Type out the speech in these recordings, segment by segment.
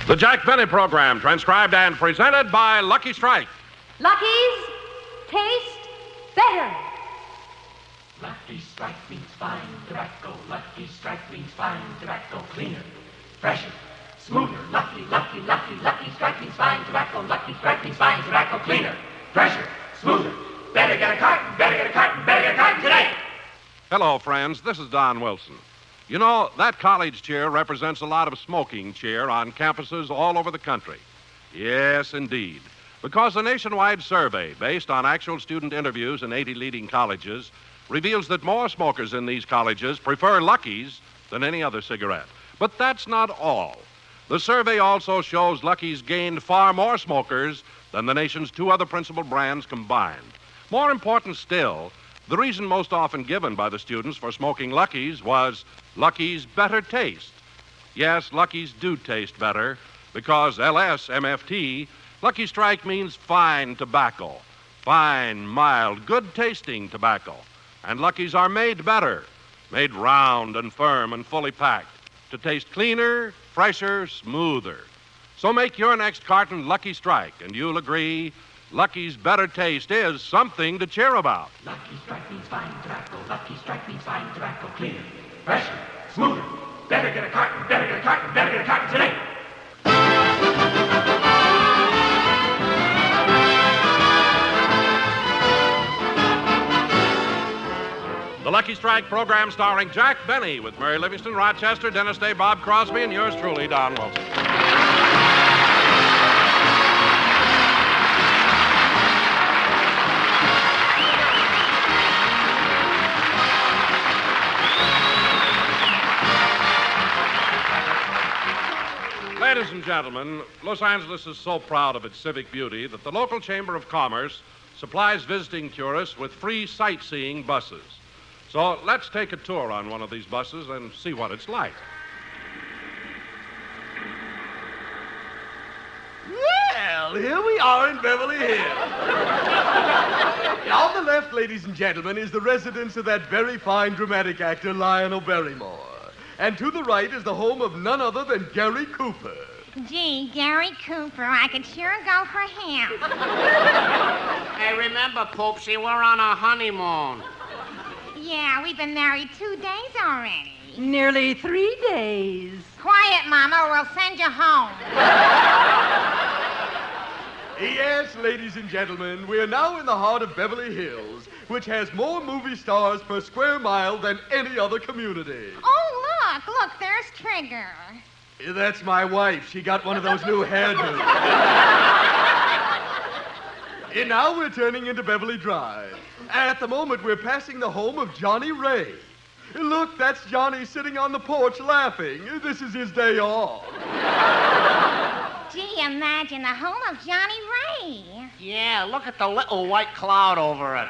The Jack Benny program, transcribed and presented by Lucky Strike. Lucky's taste better. Lucky Strike means fine tobacco. Lucky Strike means fine tobacco. Cleaner, fresher, smoother. Lucky Strike means fine tobacco. Lucky Strike means fine tobacco. Cleaner, fresher, smoother. Better get a carton, better get a carton, better get a carton today. Hello, friends. This is Don Wilson. You know, that college cheer represents a lot of smoking cheer on campuses all over the country. Yes, indeed. Because a nationwide survey based on actual student interviews in 80 leading colleges reveals that more smokers in these colleges prefer Lucky's than any other cigarette. But that's not all. The survey also shows Lucky's gained far more smokers than the nation's two other principal brands combined. More important still, the reason most often given by the students for smoking Lucky's was Lucky's better taste. Yes, Lucky's do taste better because LSMFT, Lucky Strike means fine tobacco. Fine, mild, good-tasting tobacco. And Lucky's are made better, made round and firm and fully packed to taste cleaner, fresher, smoother. So make your next carton Lucky Strike, and you'll agree Lucky's better taste is something to cheer about. Lucky Strike means fine tobacco. Lucky Strike means fine tobacco. Cleaner, fresher, smoother. Better get a carton, better get a carton, better get a carton today. The Lucky Strike program starring Jack Benny with Mary Livingston, Rochester, Dennis Day, Bob Crosby, and yours truly, Don Wilson. Ladies and gentlemen, Los Angeles is so proud of its civic beauty that the local Chamber of Commerce supplies visiting tourists with free sightseeing buses. So let's take a tour on one of these buses and see what it's like. Well, here we are in Beverly Hills. On the left, ladies and gentlemen, is the residence of that very fine dramatic actor, Lionel Barrymore. And to the right is the home of none other than Gary Cooper. Gee, Gary Cooper, I could sure go for him. Hey, remember, Poopsie, we're on our honeymoon. Yeah, we've been married 2 days already. Nearly 3 days. Quiet, Mama, or we'll send you home. Yes, ladies and gentlemen, we are now in the heart of Beverly Hills, which has more movie stars per square mile than any other community. Oh, look, there's Trigger. That's my wife. She got one of those new hairdos. And now we're turning into Beverly Drive. At the moment, we're passing the home of Johnny Ray. Look, that's Johnny sitting on the porch laughing. This is his day off. Gee, imagine the home of Johnny Ray. Yeah, look at the little white cloud over it.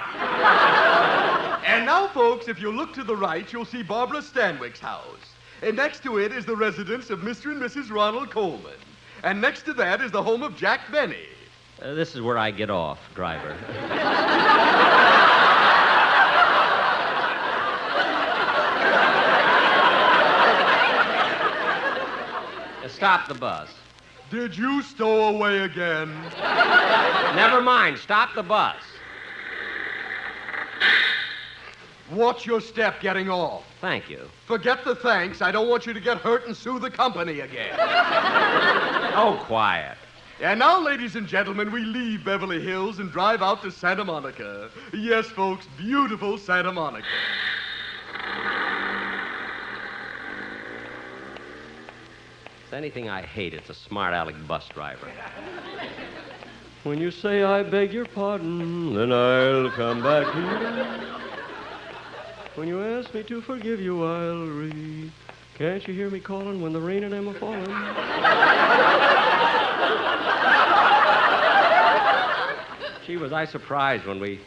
And now, folks, if you look to the right, you'll see Barbara Stanwyck's house. And next to it is the residence of Mr. and Mrs. Ronald Coleman. And next to that is the home of Jack Benny. This is where I get off, driver. Stop the bus. Did you stow away again? Never mind. Stop the bus. Watch your step getting off. Thank you. Forget the thanks. I don't want you to get hurt and sue the company again. Oh, quiet. And now, ladies and gentlemen, we leave Beverly Hills and drive out to Santa Monica. Yes, folks, beautiful Santa Monica. If there's anything I hate, it's a smart aleck bus driver. When you say I beg your pardon, then I'll come back here. When you ask me to forgive you, I'll read. Can't you hear me calling when the rain and them are falling? Gee, was I surprised when we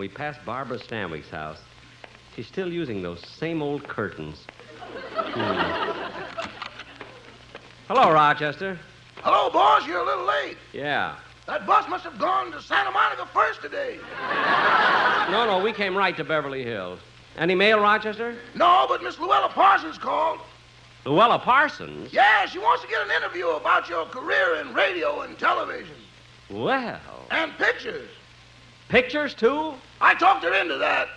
passed Barbara Stanwyck's house. She's still using those same old curtains. Hello, Rochester. Hello, boss. You're a little late. Yeah. That bus must have gone to Santa Monica first today. No, we came right to Beverly Hills. Any mail, Rochester? No, but Miss Luella Parsons called. Luella Parsons? Yeah, she wants to get an interview about your career in radio and television. Well. And pictures. Pictures, too? I talked her into that.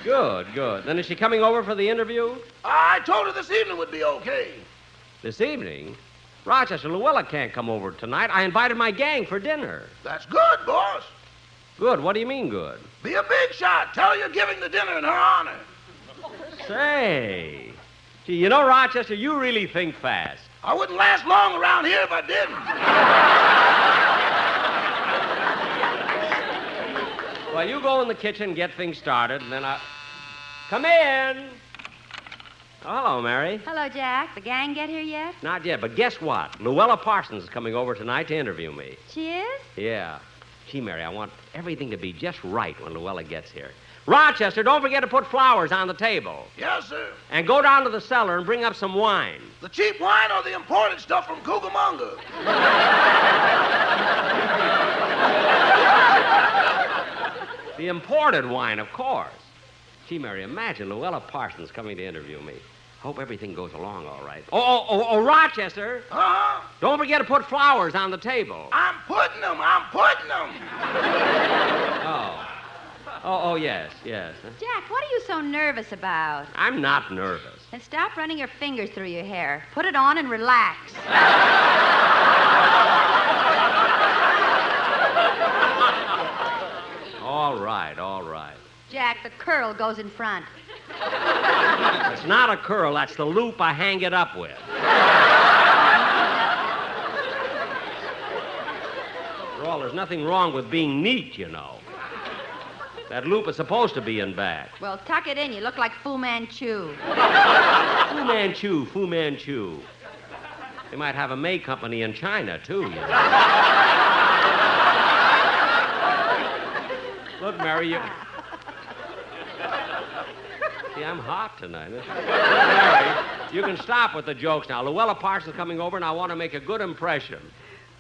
Good, good. Then is she coming over for the interview? I told her this evening would be okay. This evening? Rochester, Luella can't come over tonight. I invited my gang for dinner. That's good, boss. Good. What do you mean, good? Be a big shot. Tell her you're giving the dinner in her honor. Say. Gee, you know, Rochester, you really think fast. I wouldn't last long around here if I didn't. Well, you go in the kitchen and get things started, and then I... Come in. Oh, hello, Mary. Hello, Jack. The gang get here yet? Not yet, but guess what? Luella Parsons is coming over tonight to interview me. She is? Yeah. Gee, Mary, I want everything to be just right when Luella gets here. Rochester, don't forget to put flowers on the table. Yes, sir. And go down to the cellar and bring up some wine. The cheap wine or the imported stuff from Cucamonga? The imported wine, of course. Gee, Mary, imagine Luella Parsons coming to interview me. Hope everything goes along all right. Oh, Rochester. Uh-huh. Don't forget to put flowers on the table. I'm putting them. Oh, yes. Jack, what are you so nervous about? I'm not nervous. And stop running your fingers through your hair. Put it on and relax. All right. Jack, the curl goes in front. It's not a curl. That's the loop I hang it up with. After all, there's nothing wrong with being neat, you know. That loop is supposed to be in back. Well, tuck it in. You look like Fu Manchu. Fu Manchu. They might have a May company in China, too, you know. Look, Mary, you... See, I'm hot tonight. Mary, you can stop with the jokes now. Luella Parsons is coming over, and I want to make a good impression.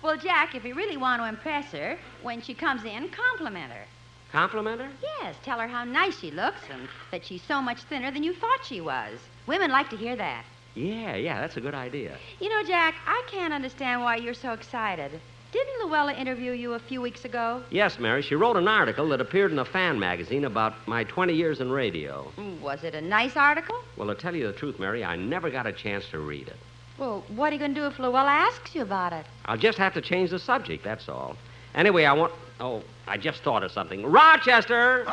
Well, Jack, if you really want to impress her, when she comes in, compliment her. Compliment her? Yes, tell her how nice she looks and that she's so much thinner than you thought she was. Women like to hear that. Yeah, that's a good idea. You know, Jack, I can't understand why you're so excited. Didn't Luella interview you a few weeks ago? Yes, Mary. She wrote an article that appeared in a fan magazine about my 20 years in radio. Was it a nice article? Well, to tell you the truth, Mary, I never got a chance to read it. Well, what are you going to do if Luella asks you about it? I'll just have to change the subject, that's all. Anyway, I just thought of something. Rochester!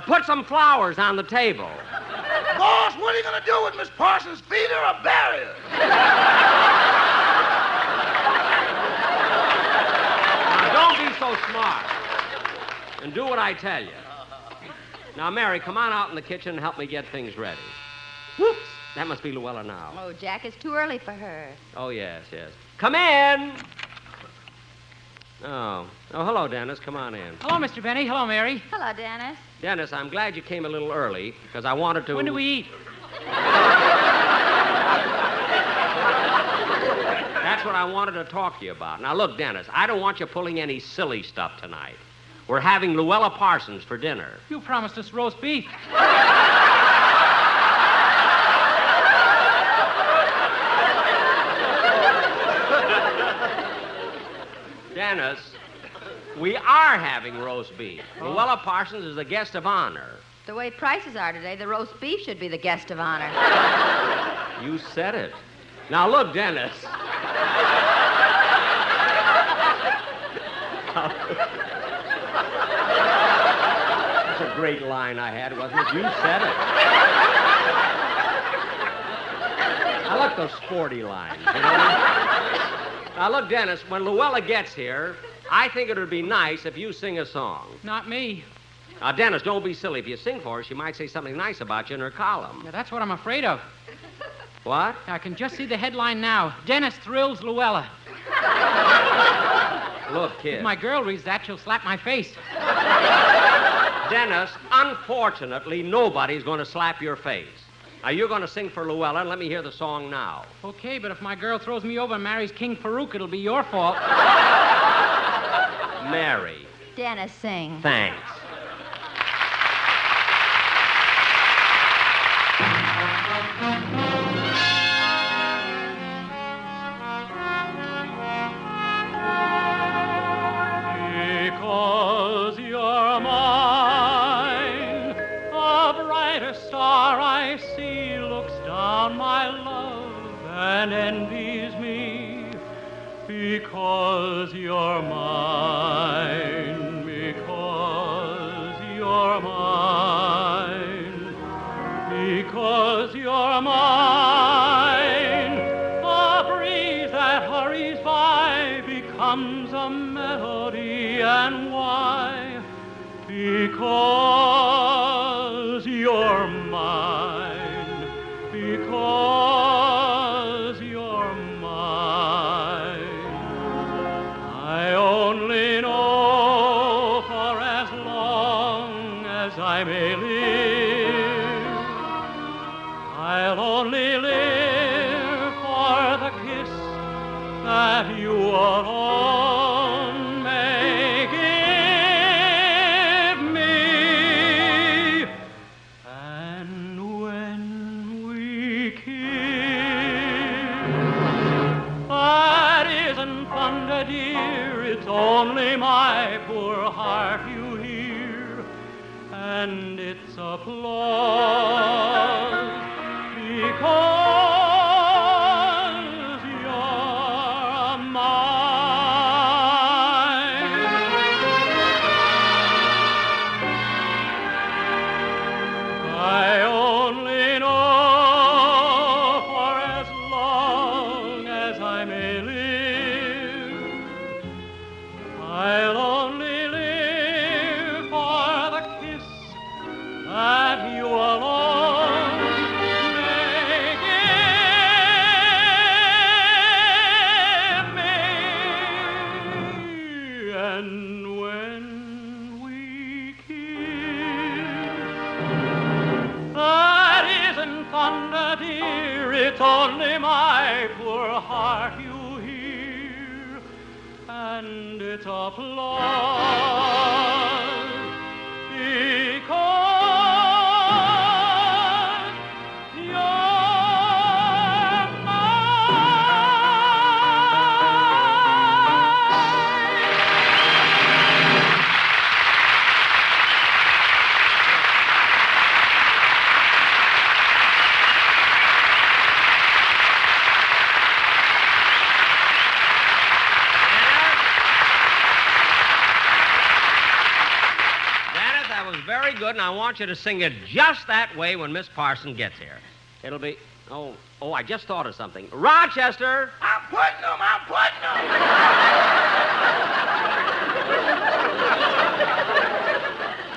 Put some flowers on the table. Boss, what are you going to do with Miss Parsons' feet or a barrier? Now, don't be so smart. And do what I tell you. Now, Mary, come on out in the kitchen and help me get things ready. Whoops! That must be Luella now. Oh, Jack, it's too early for her. Oh, yes. Come in! Oh, hello, Dennis. Come on in. Hello, Mr. Benny. Hello, Mary. Hello, Dennis. Dennis, I'm glad you came a little early, because I wanted to... When do we eat? That's what I wanted to talk to you about. Now, look, Dennis, I don't want you pulling any silly stuff tonight. We're having Luella Parsons for dinner. You promised us roast beef. Dennis, we are having roast beef. Luella Parsons is the guest of honor. The way prices are today, the roast beef should be the guest of honor. You said it. Now, look, Dennis. That's a great line I had, wasn't it? You said it. I like those sporty lines, you know? Now, look, Dennis, when Luella gets here, I think it would be nice if you sing a song. Not me. Now, Dennis, don't be silly. If you sing for her, she might say something nice about you in her column. Yeah, that's what I'm afraid of. What? I can just see the headline now. Dennis thrills Luella. Look, kid. If my girl reads that, she'll slap my face. Dennis, unfortunately, nobody's going to slap your face. Now, you're going to sing for Luella, and let me hear the song now. Okay, but if my girl throws me over and marries King Farouk, it'll be your fault. Mary. Dennis, sing. Thanks. and envies me, because you're mine, because you're mine, because you're mine. A breeze that hurries by becomes a melody, and why? Because you're mine, because you're mine. I only know for as long as I may live, I'll only live for the kiss that you alone may give me. And when we kiss, that isn't thunder, dear, it's only my poor heart you hear, and it's applause because you're mine. I only know for as long as I may live, I'll only live for the kiss that you alone may give me. And when we kiss, that isn't thunder, dear, it's only my poor heart you hear, and it's applause because you're mine. Dennis, that was very good, and I want you to sing it just that way when Miss Parson gets here. It'll be... Oh, I just thought of something. Rochester! I'm putting them.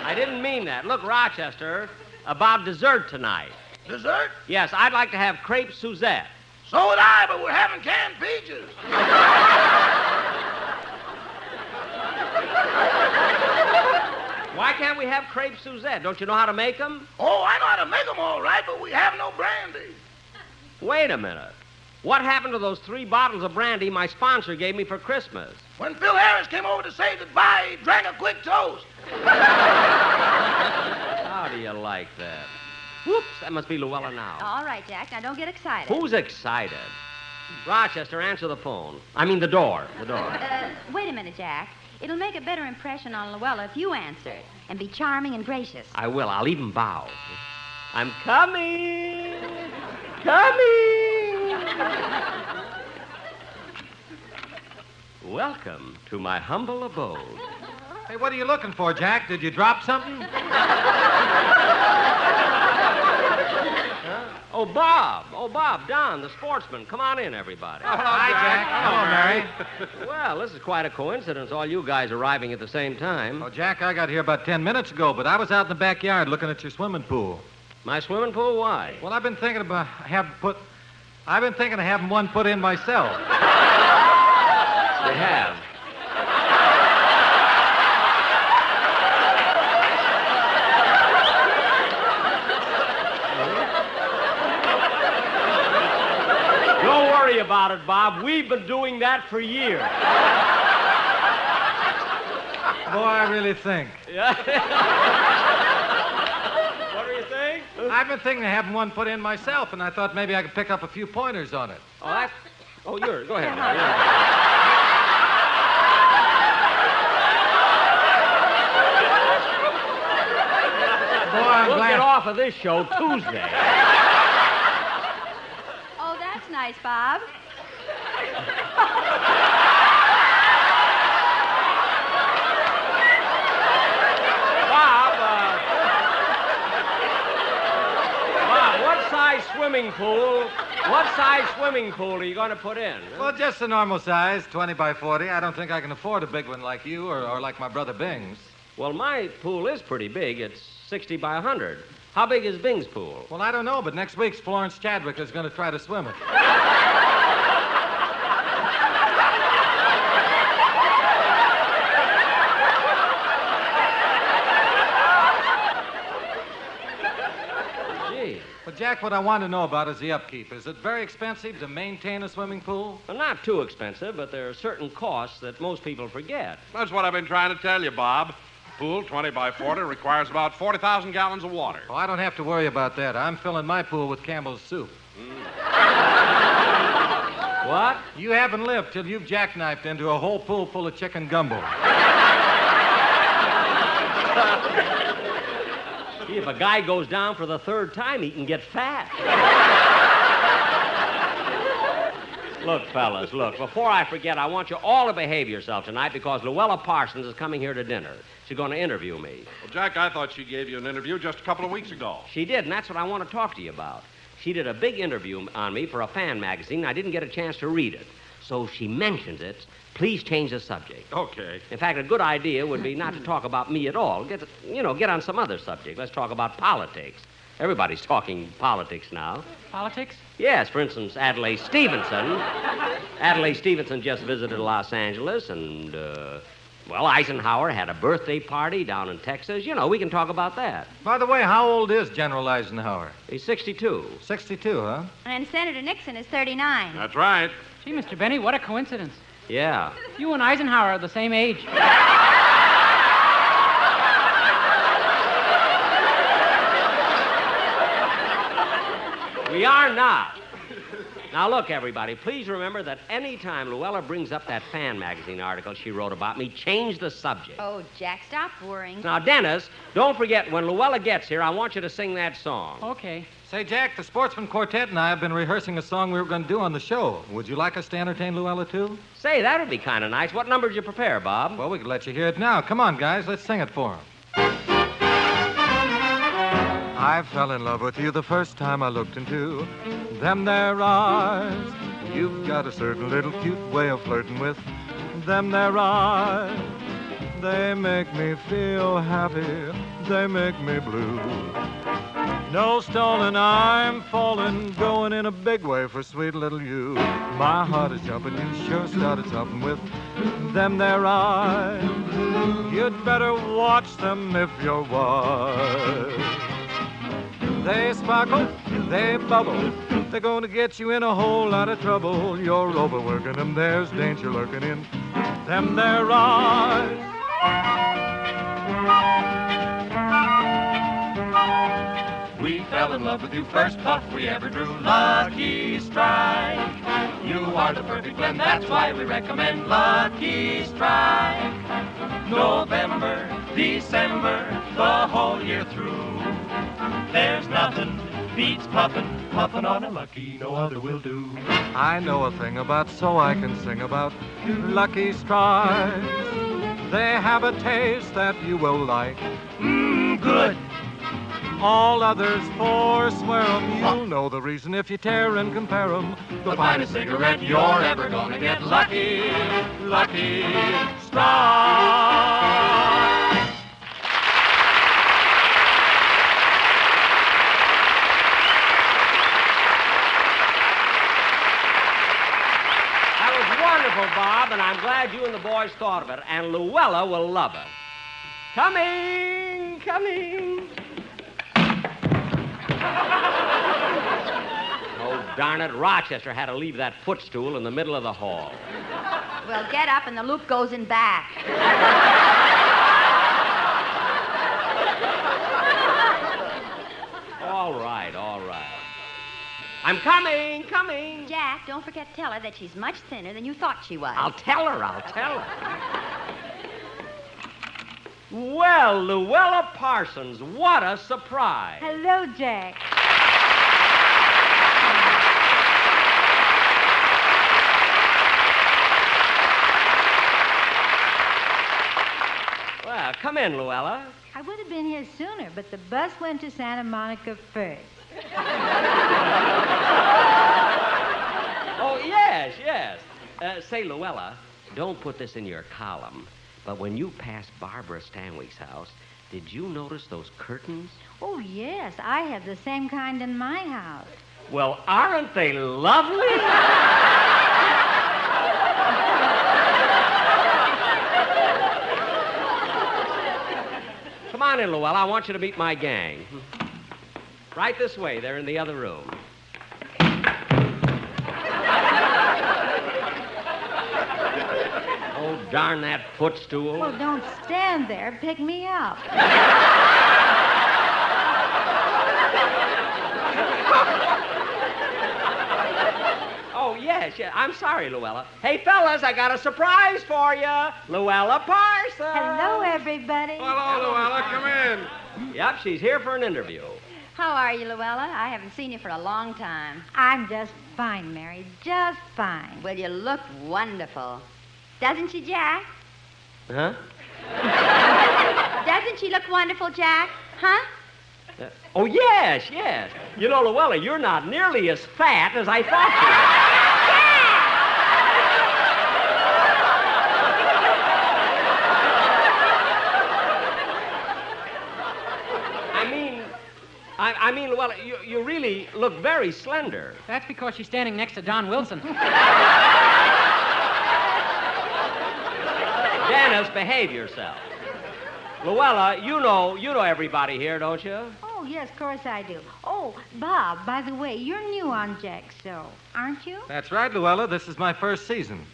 I didn't mean that. Look, Rochester, about dessert tonight. Dessert? Yes, I'd like to have crepe Suzette. So would I, but we're having canned peaches. Why can't we have crepe Suzette? Don't you know how to make them? Oh, I know how to make them all right, but we have no brandy. Wait a minute. What happened to those 3 bottles of brandy my sponsor gave me for Christmas? When Phil Harris came over to say goodbye, he drank a quick toast. How do you like that? Whoops, that must be Luella now. All right, Jack. Now, don't get excited. Who's excited? Rochester, answer the phone. I mean the door. The door. Wait a minute, Jack. It'll make a better impression on Luella if you answer it and be charming and gracious. I will. I'll even bow. I'm coming. Coming. Welcome to my humble abode. Hey, what are you looking for, Jack? Did you drop something? Oh, Bob, Don, the sportsman. Come on in, everybody. Oh, hi, Jack. Hello, Mary. Well, this is quite a coincidence, all you guys arriving at the same time. Oh, Jack, I got here about 10 minutes ago, but I was out in the backyard looking at your swimming pool. My swimming pool? Why? Well, I've been thinking of having one put in myself. They have. Don't worry about it, Bob. We've been doing that for years. Boy, I really think. Yeah. What do you think? I've been thinking of having one put in myself, and I thought maybe I could pick up a few pointers on it. Oh, that's... Oh, yours. Go ahead. Boy, I'm We'll glad. get off of this show Tuesday. Oh, that's that's nice, Bob. Bob, what size swimming pool are you going to put in? Well, just a normal size, 20 by 40. I don't think I can afford a big one like you or like my brother Bing's. Well, my pool is pretty big. It's 60 by 100. How big is Bing's pool? Well, I don't know, but next week's Florence Chadwick is going to try to swim it. Well, Jack, what I want to know about is the upkeep. Is it very expensive to maintain a swimming pool? Well, not too expensive, but there are certain costs that most people forget. That's what I've been trying to tell you, Bob. Pool, 20 by 40, requires about 40,000 gallons of water. Oh, I don't have to worry about that. I'm filling my pool with Campbell's soup. What? You haven't lived till you've jackknifed into a whole pool full of chicken gumbo. Gee, if a guy goes down for the third time, he can get fat. Look, fellas, before I forget, I want you all to behave yourself tonight because Luella Parsons is coming here to dinner. She's going to interview me. Well, Jack, I thought she gave you an interview just a couple of weeks ago. She did, and that's what I want to talk to you about. She did a big interview on me for a fan magazine. I didn't get a chance to read it. So she mentions it. Please change the subject. Okay. In fact, a good idea would be not to talk about me at all. Get on some other subject. Let's talk about politics. Everybody's talking politics now. Politics? Yes, for instance, Adlai Stevenson. Adlai Stevenson just visited Los Angeles, and, Eisenhower had a birthday party down in Texas. We can talk about that. By the way, how old is General Eisenhower? He's 62. 62, huh? And Senator Nixon is 39. That's right. Gee, Mr. Benny, what a coincidence. Yeah. You and Eisenhower are the same age. We are not. Now, look, everybody, please remember that any time Luella brings up that fan magazine article she wrote about me, change the subject. Oh, Jack, stop worrying. Now, Dennis, don't forget, when Luella gets here, I want you to sing that song. Okay. Say, Jack, the Sportsman Quartet and I have been rehearsing a song we were going to do on the show. Would you like us to entertain Luella, too? Say, that would be kind of nice. What number did you prepare, Bob? Well, we could let you hear it now. Come on, guys, let's sing it for him. I fell in love with you the first time I looked into them there eyes. You've got a certain little cute way of flirting with them there eyes. They make me feel happy, they make me blue. No stalling, I'm falling, going in a big way for sweet little you. My heart is jumping, you sure started something with them there eyes. You'd better watch them if you're wise. They sparkle, they bubble, they're going to get you in a whole lot of trouble. You're overworking them, there's danger lurking in them there eyes. We fell in love with you first puff we ever drew. Lucky Strike. You are the perfect blend, that's why we recommend Lucky Strike. November, December, the whole year through. There's nothing beats puffin' on a Lucky, no other will do. I know a thing about, so I can sing about Lucky Strikes. They have a taste that you will like. Good. All others forswear 'em. You'll know the reason if you tear and compare 'em. The finest cigarette you're ever gonna get. Lucky, Lucky Strike. Wonderful, Bob, and I'm glad you and the boys thought of it, and Luella will love it. Coming. Oh, darn it, Rochester had to leave that footstool in the middle of the hall. Well, get up and the loop goes in back. All right. I'm coming. Jack, don't forget to tell her that she's much thinner than you thought she was. I'll tell her. Well, Luella Parsons, what a surprise. Hello, Jack. Come in, Luella. I would have been here sooner, but the bus went to Santa Monica first. Oh, yes, yes. Say, Luella, don't put this in your column, but when you passed Barbara Stanwyck's house, did you notice those curtains? Oh, yes. I have the same kind in my house. Well, aren't they lovely? Come on in, Luella. I want you to meet my gang. Right this way. They're in the other room. Oh, darn that footstool. Well, don't stand there. Pick me up. Oh, yes. I'm sorry, Luella. Hey, fellas, I got a surprise for you. Luella Parsons. Hello, everybody. Hello, Luella. Come in. Yep, she's here for an interview. How are you, Luella? I haven't seen you for a long time. I'm just fine, Mary. Just fine. Well, you look wonderful. Doesn't she, Jack? Huh? Doesn't she look wonderful, Jack? Huh? Oh, yes, yes. You know, Luella, you're not nearly as fat as I thought you were. I mean, Luella, you really look very slender. That's because she's standing next to Don Wilson. Dennis, behave yourself. Luella, you know everybody here, don't you? Oh, yes, of course I do. Oh, Bob, by the way, you're new on Jack's show, aren't you? That's right, Luella. This is my first season.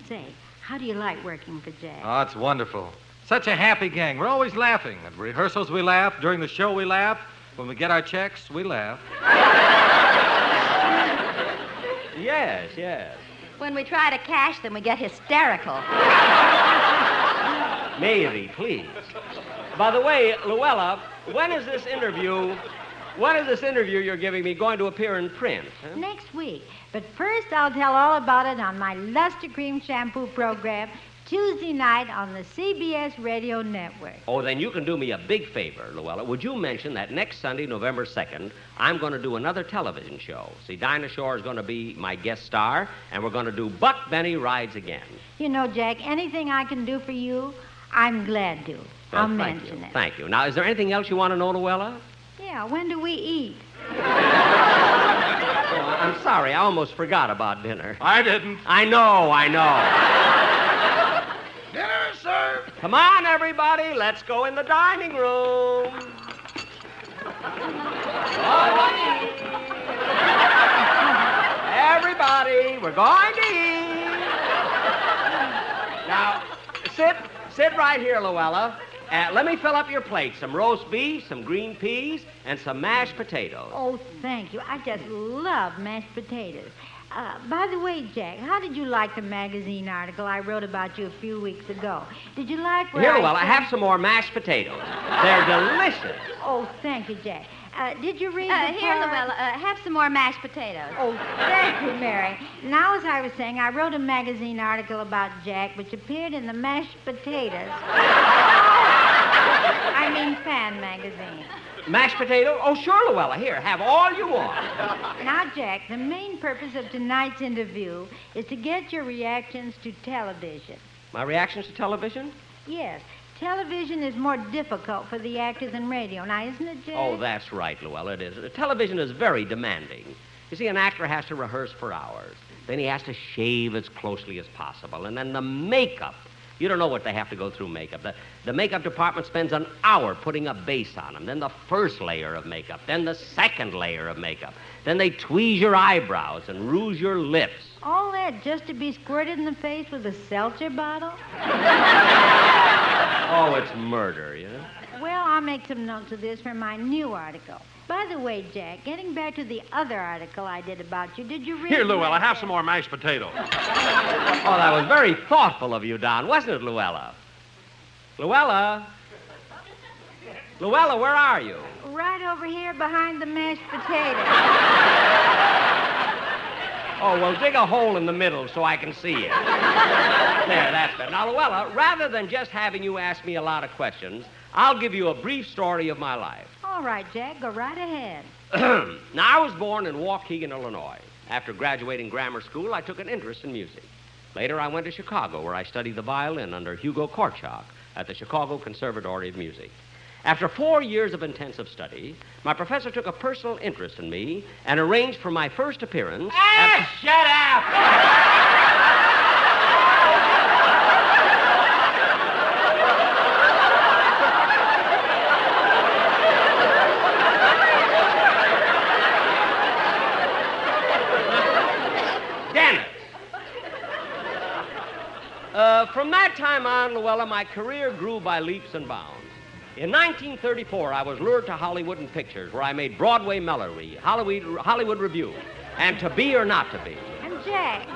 Say, how do you like working for Jack? Oh, it's wonderful. Such a happy gang. We're always laughing. At rehearsals, we laugh. During the show, we laugh. When we get our checks, we laugh. Yes, yes. When we try to cash them, we get hysterical. Mary, please. By the way, Luella, when is this interview you're giving me going to appear in print? Huh? Next week. But first, I'll tell all about it on my Luster Cream Shampoo program, Tuesday night on the CBS Radio Network. Oh, then you can do me a big favor, Luella. Would you mention that next Sunday, November 2nd, I'm going to do another television show. See, Dinah Shore is going to be my guest star, and we're going to do Buck Benny Rides Again. You know, Jack, anything I can do for you, I'm glad to. I'll mention it. Thank you. Now, is there anything else you want to know, Luella? Yeah, when do we eat? Oh, I'm sorry. I almost forgot about dinner. I didn't. I know. Dinner served. Come on, everybody. Let's go in the dining room. Everybody, we're going to eat. Now, sit right here, Luella. Let me fill up your plate. Some roast beef, some green peas, and some mashed potatoes. Oh, thank you. I just love mashed potatoes. By the way, Jack, how did you like the magazine article I wrote about you a few weeks ago? Did you like where Here, Luella, have some more mashed potatoes. They're delicious. Oh, thank you, Jack. Did you read Here, Luella, have some more mashed potatoes. Oh, thank you, Mary. Now, as I was saying, I wrote a magazine article about Jack, which appeared in the mashed potatoes. I mean, Fan magazine. Mashed potato? Oh, sure, Luella. Here, have all you want. Now, Jack, the main purpose of tonight's interview is to get your reactions to television. My reactions to television? Yes. Television is more difficult for the actor than radio. Now, isn't it, Jack? Oh, that's right, Luella. It is. Television is very demanding. You see, an actor has to rehearse for hours. Then he has to shave as closely as possible. And then the makeup. You don't know what they have to go through makeup. The makeup department spends an hour putting a base on them. Then the first layer of makeup. Then the second layer of makeup. Then they tweeze your eyebrows and rouge your lips. All that just to be squirted in the face with a seltzer bottle? Oh, it's murder, you know? Well, I'll make some notes of this for my new article. By the way, Jack, getting back to the other article I did about you, did you read... Here, Luella, have some more mashed potatoes. Oh, that was very thoughtful of you, Don, wasn't it, Luella? Luella? Luella, where are you? Right over here behind the mashed potatoes. Oh, well, dig a hole in the middle so I can see it. There, that's better. Now, Luella, rather than just having you ask me a lot of questions, I'll give you a brief story of my life. All right, Jack, go right ahead. Now, I was born in Waukegan, Illinois. After graduating grammar school, I took an interest in music. Later, I went to Chicago, where I studied the violin under Hugo Kortchak at the Chicago Conservatory of Music. After 4 years of intensive study, my professor took a personal interest in me and arranged for my first appearance. Shut up! Damn it! From that time on, Luella, my career grew by leaps and bounds. In 1934, I was lured to Hollywood and pictures, where I made Broadway Melody, Hollywood Review, and To Be or Not to Be. And Jack,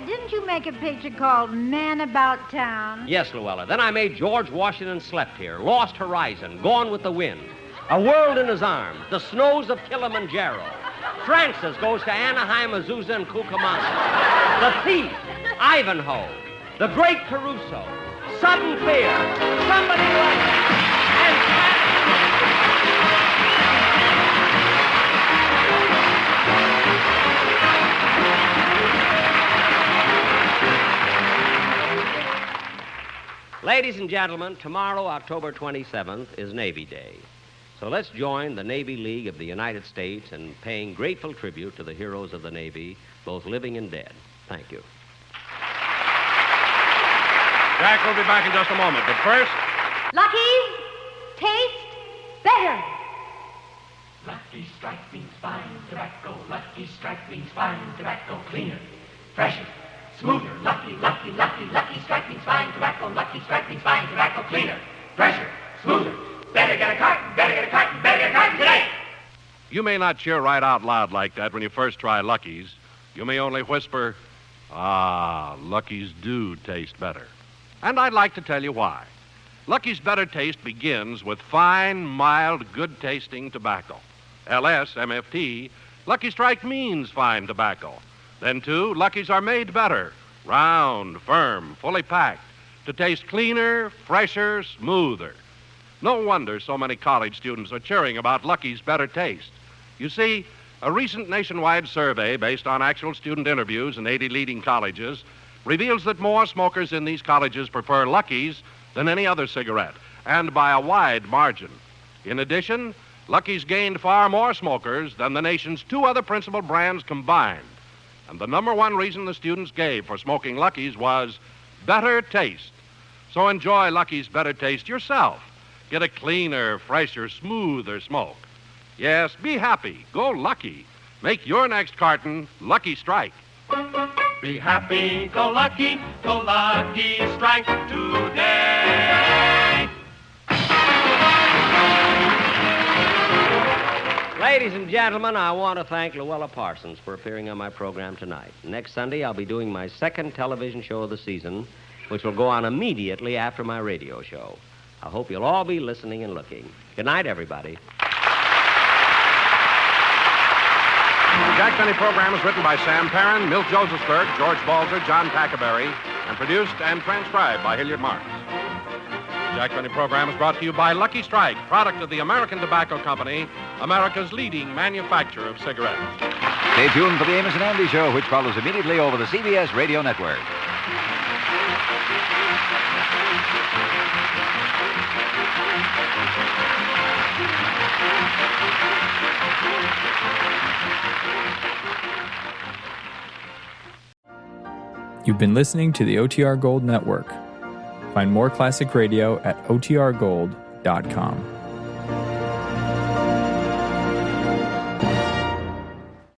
didn't you make a picture called Man About Town? Yes, Luella. Then I made George Washington Slept Here, Lost Horizon, Gone with the Wind, A World in His Arms, The Snows of Kilimanjaro, Francis Goes to Anaheim, Azusa, and Cucamonga, The Thief, Ivanhoe, The Great Caruso, Sudden Fear, Somebody Like... Ladies and gentlemen, tomorrow, October 27th, is Navy Day. So let's join the Navy League of the United States in paying grateful tribute to the heroes of the Navy, both living and dead. Thank you. Jack will be back in just a moment, but first... Lucky's taste better. Lucky Strike means fine tobacco. Lucky Strike means fine tobacco. Cleaner, fresher, smoother. Lucky Strike means fine tobacco. Lucky Strike means fine tobacco. Cleaner, fresher, smoother. Better get a carton today. You may not cheer right out loud like that when you first try Lucky's. You may only whisper, Lucky's do taste better. And I'd like to tell you why. Lucky's better taste begins with fine, mild, good-tasting tobacco. LSMFT, Lucky Strike means fine tobacco. Then, too, Lucky's are made better, round, firm, fully packed, to taste cleaner, fresher, smoother. No wonder so many college students are cheering about Lucky's better taste. You see, a recent nationwide survey based on actual student interviews in 80 leading colleges reveals that more smokers in these colleges prefer Lucky's than any other cigarette, and by a wide margin. In addition, Lucky's gained far more smokers than the nation's two other principal brands combined. And the number one reason the students gave for smoking Lucky's was better taste. So enjoy Lucky's better taste yourself. Get a cleaner, fresher, smoother smoke. Yes, be happy. Go Lucky. Make your next carton Lucky Strike. Be happy, go Lucky Strike today. Ladies and gentlemen, I want to thank Luella Parsons for appearing on my program tonight. Next Sunday, I'll be doing my second television show of the season, which will go on immediately after my radio show. I hope you'll all be listening and looking. Good night, everybody. The Jack Benny program is written by Sam Perrin, Milt Josephsberg, George Balzer, John Packaberry, and produced and transcribed by Hilliard Marks. The Jack Benny program is brought to you by Lucky Strike, product of the American Tobacco Company, America's leading manufacturer of cigarettes. Stay tuned for the Amos and Andy Show, which follows immediately over the CBS Radio Network. You've been listening to the OTR Gold Network. Find more classic radio at otrgold.com.